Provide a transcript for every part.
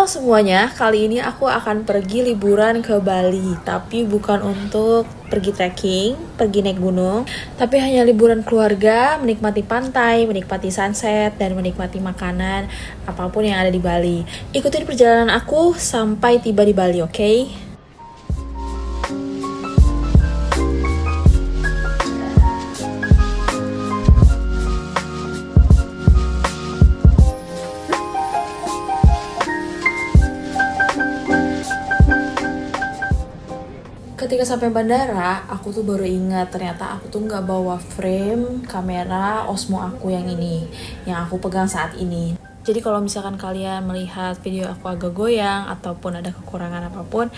Halo semuanya, kali ini aku akan pergi liburan ke Bali. Tapi bukan untuk pergi trekking, pergi naik gunung, tapi hanya liburan keluarga, menikmati pantai, menikmati sunset, dan menikmati makanan apapun yang ada di Bali. Ikutin perjalanan aku sampai tiba di Bali, oke? Ketika sampai bandara, aku tuh baru ingat ternyata aku tuh nggak bawa frame kamera Osmo aku yang ini, yang aku pegang saat ini. Jadi kalau misalkan kalian melihat video aku agak goyang ataupun ada kekurangan apapun,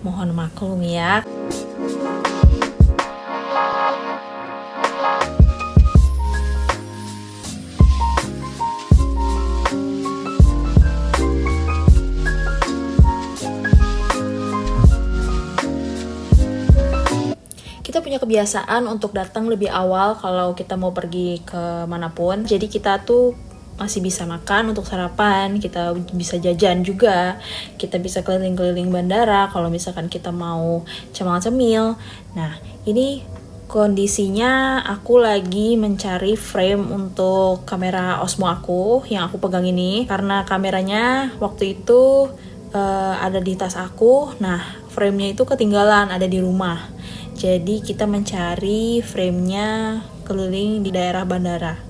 mohon maklum ya. Kita punya kebiasaan untuk datang lebih awal kalau kita mau pergi ke manapun. Jadi kita tuh masih bisa makan untuk sarapan, kita bisa jajan juga, kita bisa keliling-keliling bandara kalau misalkan kita mau cemil-cemil. Nah, ini kondisinya aku lagi mencari frame untuk kamera Osmo aku yang aku pegang ini, karena kameranya waktu itu ada di tas aku. Nah, frame-nya itu ketinggalan ada di rumah. Jadi kita mencari frame-nya keliling di daerah bandara.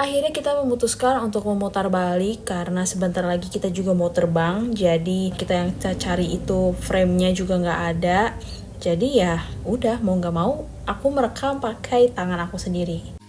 Akhirnya kita memutuskan untuk memutar balik karena sebentar lagi kita juga mau terbang. Jadi kita yang kita cari itu frame-nya juga nggak ada. Jadi ya udah mau nggak mau aku merekam pakai tangan aku sendiri.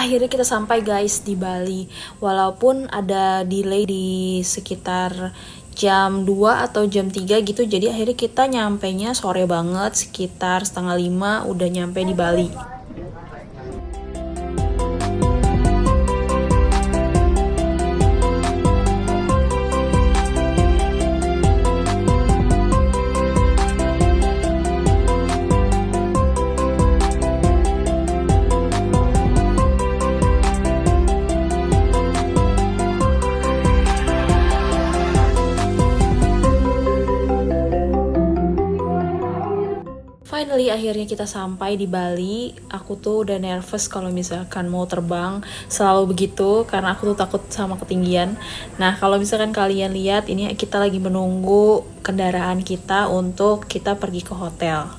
Akhirnya kita sampai guys di Bali. Walaupun ada delay di sekitar jam 2 atau jam 3 gitu. Jadi akhirnya kita nyampenya sore banget, sekitar 4:30 udah nyampe di Bali. Finally, akhirnya kita sampai di Bali. Aku tuh udah nervous kalau misalkan mau terbang. Selalu begitu, karena aku tuh takut sama ketinggian. Nah, kalau misalkan kalian lihat, ini kita lagi menunggu kendaraan kita untuk kita pergi ke hotel.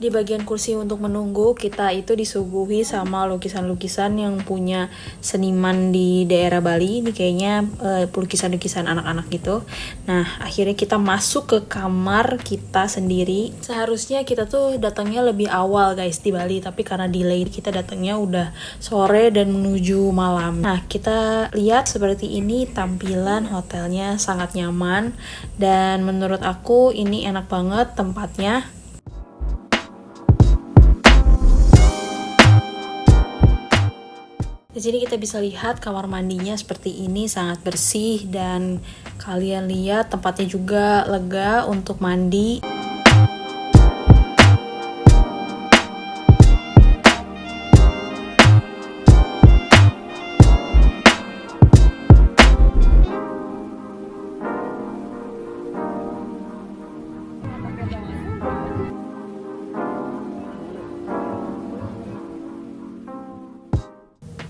Di bagian kursi untuk menunggu, kita itu disuguhi sama lukisan-lukisan yang punya seniman di daerah Bali. Ini kayaknya lukisan-lukisan anak-anak gitu. Nah, akhirnya kita masuk ke kamar kita sendiri. Seharusnya kita tuh datangnya lebih awal guys di Bali, tapi karena delay kita datangnya udah sore dan menuju malam. Nah, kita lihat seperti ini tampilan hotelnya, sangat nyaman dan menurut aku ini enak banget tempatnya. Di sini kita bisa lihat kamar mandinya seperti ini, sangat bersih dan kalian lihat tempatnya juga lega untuk mandi.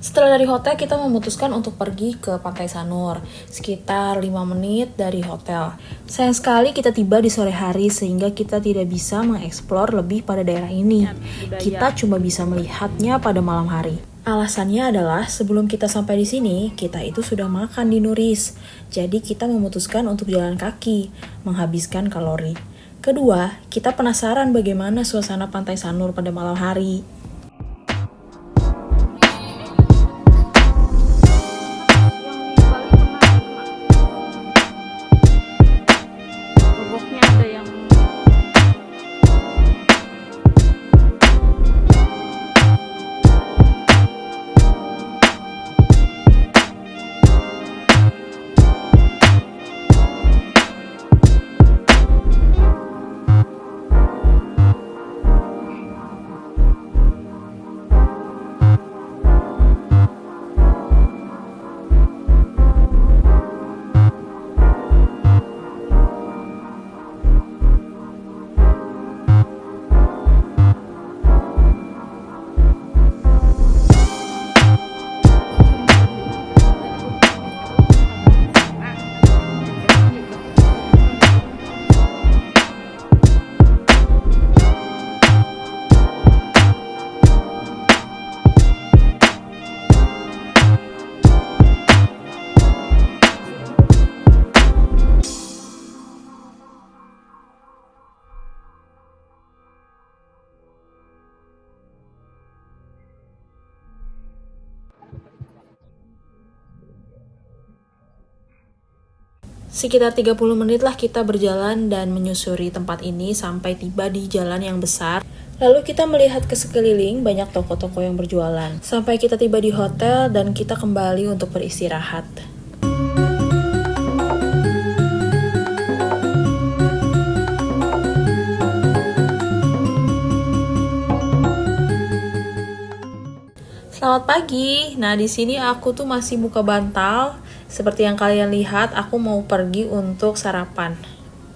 Setelah dari hotel, kita memutuskan untuk pergi ke Pantai Sanur, sekitar 5 menit dari hotel. Sayang sekali kita tiba di sore hari sehingga kita tidak bisa mengeksplor lebih pada daerah ini. Kita cuma bisa melihatnya pada malam hari. Alasannya adalah sebelum kita sampai di sini, kita itu sudah makan di Nuris. Jadi kita memutuskan untuk jalan kaki, menghabiskan kalori. Kedua, kita penasaran bagaimana suasana Pantai Sanur pada malam hari. Sekitar 30 menit lah kita berjalan dan menyusuri tempat ini sampai tiba di jalan yang besar. Lalu kita melihat ke sekeliling banyak toko-toko yang berjualan. Sampai kita tiba di hotel dan kita kembali untuk beristirahat. Selamat pagi. Nah, di sini aku tuh masih buka bantal. Seperti yang kalian lihat, aku mau pergi untuk sarapan.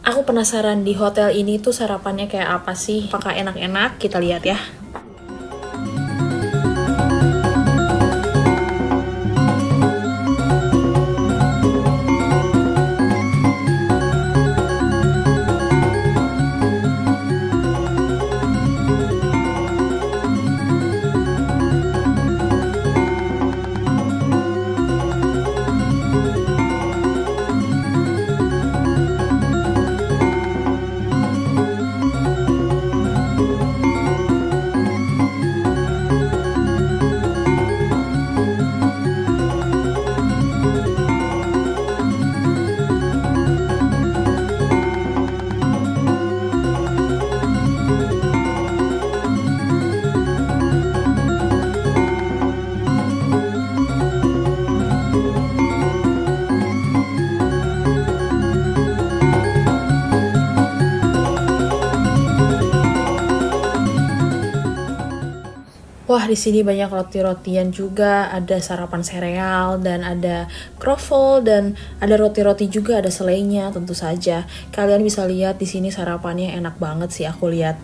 Aku penasaran di hotel ini tuh sarapannya kayak apa sih? Apakah enak-enak? Kita lihat ya. Wah, di sini banyak roti-rotian juga, ada sarapan sereal dan ada kroffel dan ada roti-roti juga, ada selainya tentu saja. Kalian bisa lihat di sini sarapannya enak banget sih aku lihat.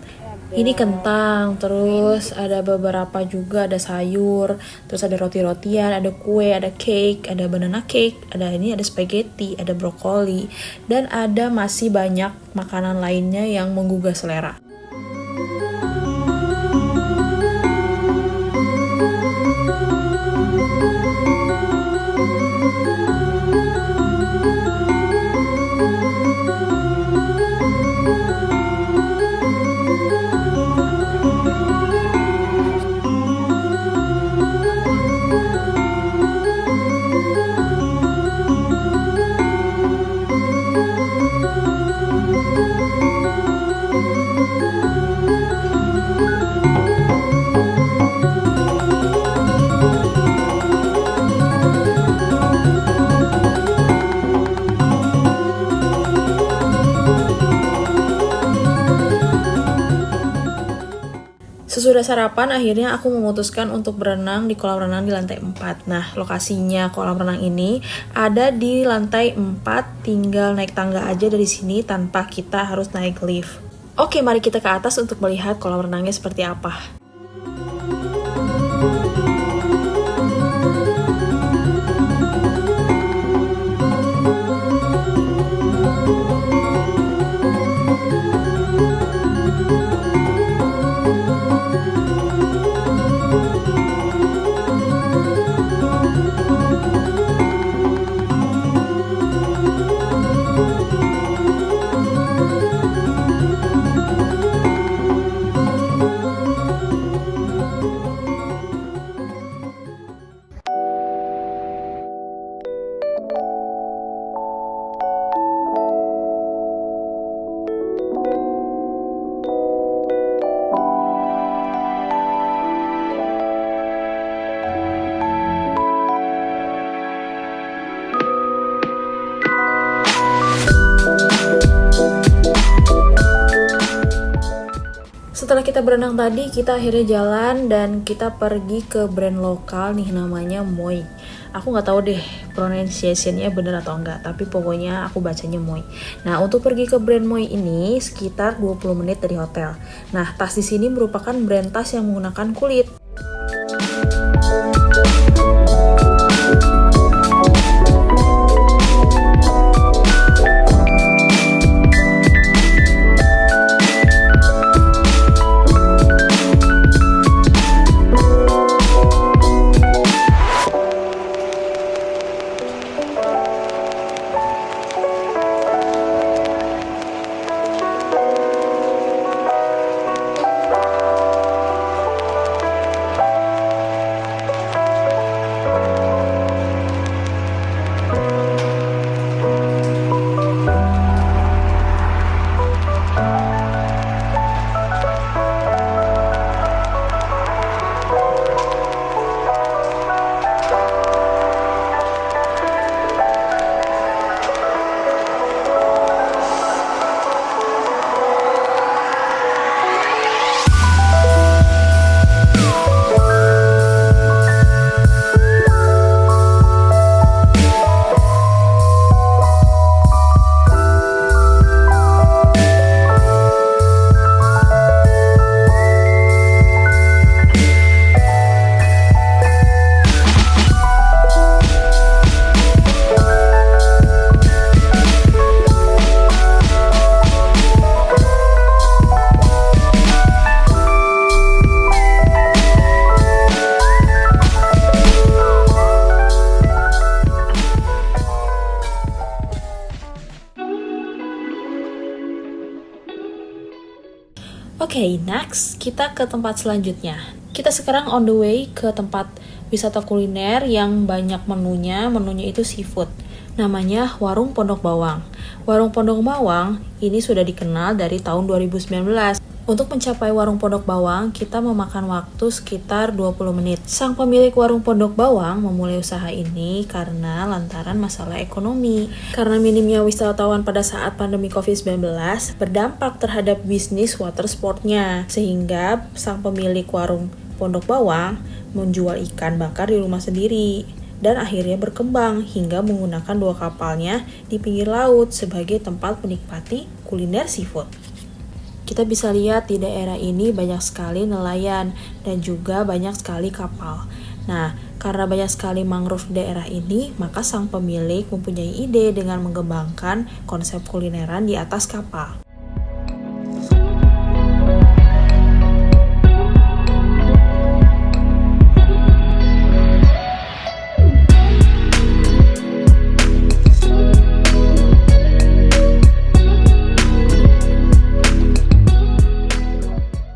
Ini kentang, terus ada beberapa juga ada sayur, terus ada roti-rotian, ada kue, ada cake, ada banana cake, ada spaghetti, ada brokoli, dan ada masih banyak makanan lainnya yang menggugah selera. Sesudah sarapan, akhirnya aku memutuskan untuk berenang di kolam renang di lantai 4. Nah, lokasinya kolam renang ini ada di lantai 4, tinggal naik tangga aja dari sini tanpa kita harus naik lift. Oke, mari kita ke atas untuk melihat kolam renangnya seperti apa. Setelah kita berenang tadi, kita akhirnya jalan dan kita pergi ke brand lokal nih, namanya Moi. Aku nggak tahu deh pronunciation-nya bener atau enggak, tapi pokoknya aku bacanya Moi. Nah, untuk pergi ke brand Moi ini sekitar 20 menit dari hotel. Nah, tas di sini merupakan brand tas yang menggunakan kulit. Oke, next kita ke tempat selanjutnya. Kita sekarang on the way ke tempat wisata kuliner yang banyak menunya itu seafood. Namanya Warung Pondok Bawang. Warung Pondok Bawang ini sudah dikenal dari tahun 2019. Untuk mencapai Warung Pondok Bawang, kita memakan waktu sekitar 20 menit. Sang pemilik Warung Pondok Bawang memulai usaha ini karena lantaran masalah ekonomi. Karena minimnya wisatawan pada saat pandemi COVID-19 berdampak terhadap bisnis water sportnya. Sehingga sang pemilik Warung Pondok Bawang menjual ikan bakar di rumah sendiri. Dan akhirnya berkembang hingga menggunakan 2 kapalnya di pinggir laut sebagai tempat menikmati kuliner seafood. Kita bisa lihat di daerah ini banyak sekali nelayan dan juga banyak sekali kapal. Nah, karena banyak sekali mangrove di daerah ini, maka sang pemilik mempunyai ide dengan mengembangkan konsep kulineran di atas kapal.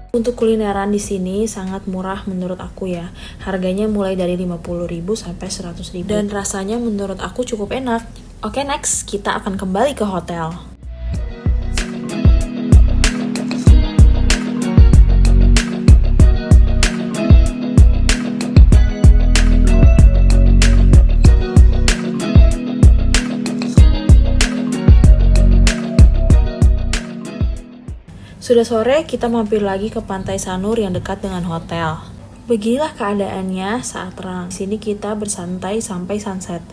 Untuk kulineran di sini sangat murah menurut aku ya. Harganya mulai dari 50.000 sampai 100.000 dan rasanya menurut aku cukup enak. Oke, next kita akan kembali ke hotel. Sudah sore, kita mampir lagi ke Pantai Sanur yang dekat dengan hotel. Beginilah keadaannya saat terang. Di sini kita bersantai sampai sunset.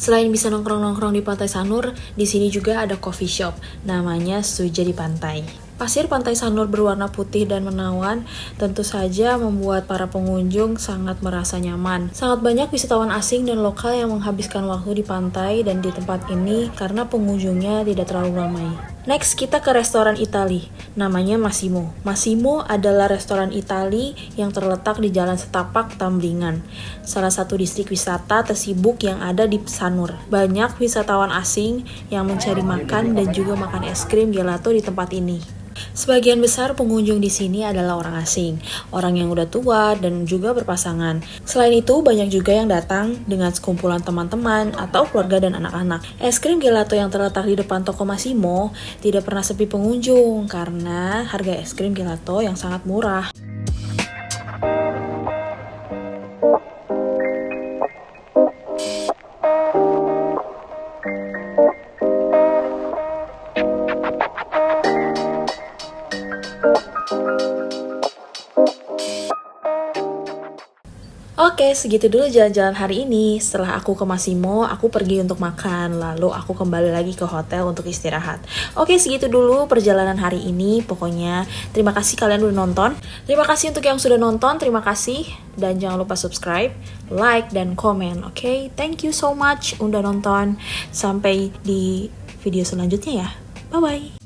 Selain bisa nongkrong-nongkrong di Pantai Sanur, di sini juga ada coffee shop, namanya Suja di Pantai. Pasir Pantai Sanur berwarna putih dan menawan, tentu saja membuat para pengunjung sangat merasa nyaman. Sangat banyak wisatawan asing dan lokal yang menghabiskan waktu di pantai dan di tempat ini karena pengunjungnya tidak terlalu ramai. Next, kita ke restoran Itali, namanya Massimo. Massimo adalah restoran Itali yang terletak di Jalan Setapak, Tamblingan, salah satu distrik wisata tersibuk yang ada di Sanur. Banyak wisatawan asing yang mencari makan dan juga makan es krim gelato di tempat ini. Sebagian besar pengunjung di sini adalah orang asing, orang yang udah tua dan juga berpasangan. Selain itu, banyak juga yang datang dengan sekumpulan teman-teman atau keluarga dan anak-anak. Es krim gelato yang terletak di depan toko Massimo tidak pernah sepi pengunjung karena harga es krim gelato yang sangat murah. Oke, segitu dulu jalan-jalan hari ini. Setelah aku ke Massimo, aku pergi untuk makan. Lalu aku kembali lagi ke hotel untuk istirahat. Oke, segitu dulu perjalanan hari ini. Pokoknya, terima kasih kalian udah nonton. Terima kasih untuk yang sudah nonton. Terima kasih. Dan jangan lupa subscribe, like, dan komen. Oke, thank you so much udah nonton. Sampai di video selanjutnya ya. Bye-bye.